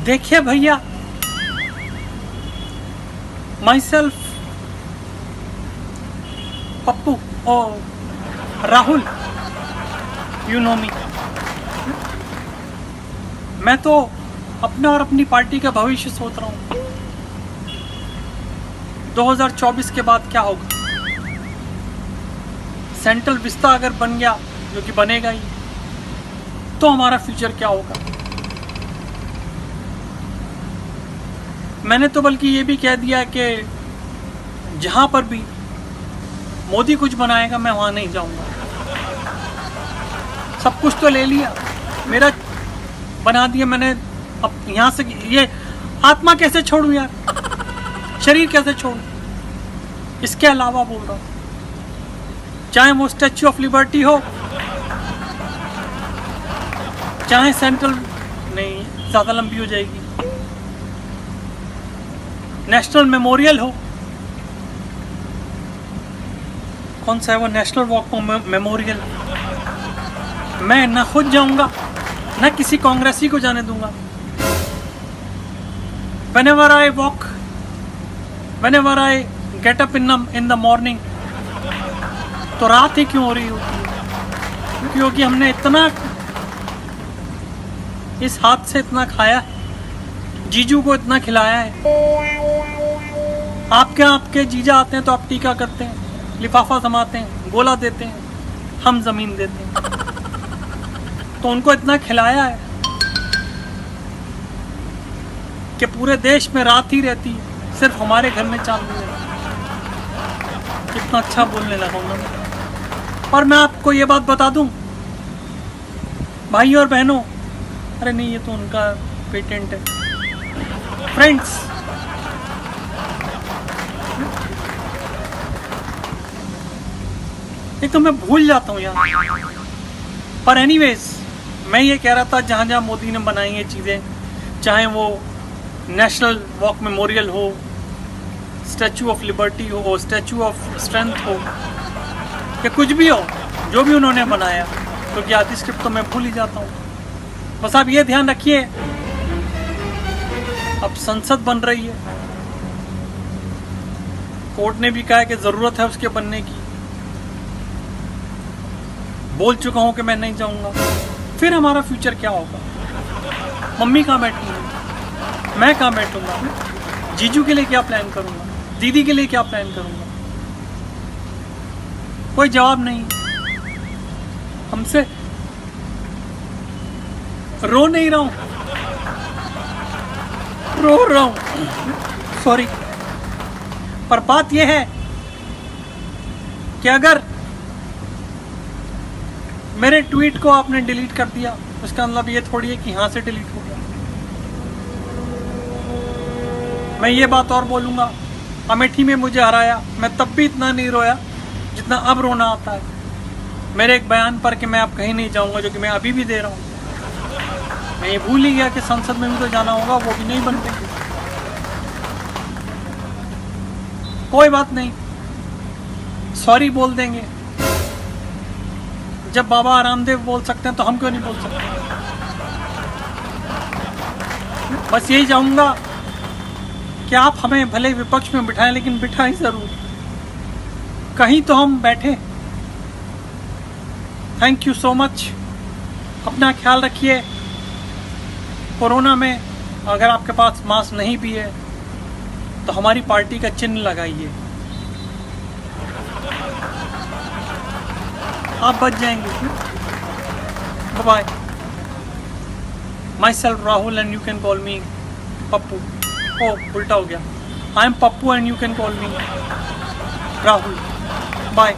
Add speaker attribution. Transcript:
Speaker 1: देखिए भैया, my self Pappu और राहुल, यू नो मी। मैं तो अपने और अपनी पार्टी का भविष्य सोच रहा हूँ। 2024 के बाद क्या होगा? सेंट्रल विस्ता अगर बन गया, जो कि बनेगा ही, तो हमारा फ्यूचर क्या होगा? मैंने तो बल्कि ये भी कह दिया कि जहां पर भी मोदी कुछ बनाएगा मैं वहां नहीं जाऊंगा। सब कुछ तो ले लिया, मेरा बना दिया मैंने। अब यहां से ये आत्मा कैसे छोड़ूं यार, शरीर कैसे छोड़ूं? इसके अलावा बोल रहा हूं, चाहे वो स्टैच्यू ऑफ लिबर्टी हो, चाहे सेंट्रल, नहीं ज्यादा लंबी हो जाएगी, नेशनल मेमोरियल हो, कौन सा है वो नेशनल वॉक मेमोरियल, मैं ना खुद जाऊंगा ना किसी कांग्रेसी को जाने दूंगा। whenever I walk, whenever I get up in the morning, तो रात ही क्यों हो रही होती है? क्योंकि हमने इतना इस हाथ से इतना खाया है, जीजू को इतना खिलाया है। आपके जीजा आते हैं तो आप टीका करते हैं, लिफाफा समाते हैं, गोला देते हैं, हम जमीन देते हैं। तो उनको इतना खिलाया है कि पूरे देश में रात ही रहती है, सिर्फ हमारे घर में चांद नहीं रहती। कितना अच्छा बोलने लगा उन्होंने। और मैं आपको ये बात बता दूं भाई और बहनों, अरे नहीं ये तो उनका पेटेंट है, फ्रेंड्स, एक तो मैं भूल जाता हूँ यार। पर एनीवेज, मैं ये कह रहा था, जहाँ जहाँ मोदी ने बनाई ये चीज़ें, चाहे वो नेशनल वॉक मेमोरियल हो, स्टैचू ऑफ लिबर्टी हो, स्टैचू ऑफ स्ट्रेंथ हो, या कुछ भी हो, जो भी उन्होंने बनाया, क्योंकि आधी स्क्रिप्ट तो मैं भूल ही जाता हूँ। बस आप ये ध्यान रखिए, अब संसद बन रही है, कोर्ट ने भी कहा है कि ज़रूरत है उसके बनने की। बोल चुका हूं कि मैं नहीं जाऊंगा। फिर हमारा फ्यूचर क्या होगा? मम्मी कहाँ बैठी, मैं कहाँ बैठूंगा, जीजू के लिए क्या प्लान करूंगा, दीदी के लिए क्या प्लान करूंगा? कोई जवाब नहीं हमसे। रो नहीं रहा हूं, रो रहा हूं, सॉरी। पर बात यह है कि अगर मेरे ट्वीट को आपने डिलीट कर दिया, उसका मतलब ये थोड़ी है कि यहाँ से डिलीट हो गया। मैं ये बात और बोलूँगा, अमेठी में मुझे हराया, मैं तब भी इतना नहीं रोया जितना अब रोना आता है मेरे एक बयान पर कि मैं अब कहीं नहीं जाऊँगा, जो कि मैं अभी भी दे रहा हूँ। मैं ये भूल ही गया कि संसद में भी तो जाना होगा, वो भी नहीं बन रही। कोई बात नहीं, सॉरी बोल देंगे। जब बाबा रामदेव बोल सकते हैं तो हम क्यों नहीं बोल सकते? बस यही चाहूंगा कि आप हमें भले विपक्ष में बिठाएं, लेकिन बिठाएं जरूर, कहीं तो हम बैठे। Thank you so much. अपना ख्याल रखिए। कोरोना में अगर आपके पास मास्क नहीं भी है तो हमारी पार्टी का चिन्ह लगाइए, आप बच जाएंगे। Bye bye. Myself Rahul and you can call me Pappu. Oh उल्टा हो गया, I am Pappu and you can call me Rahul. Bye.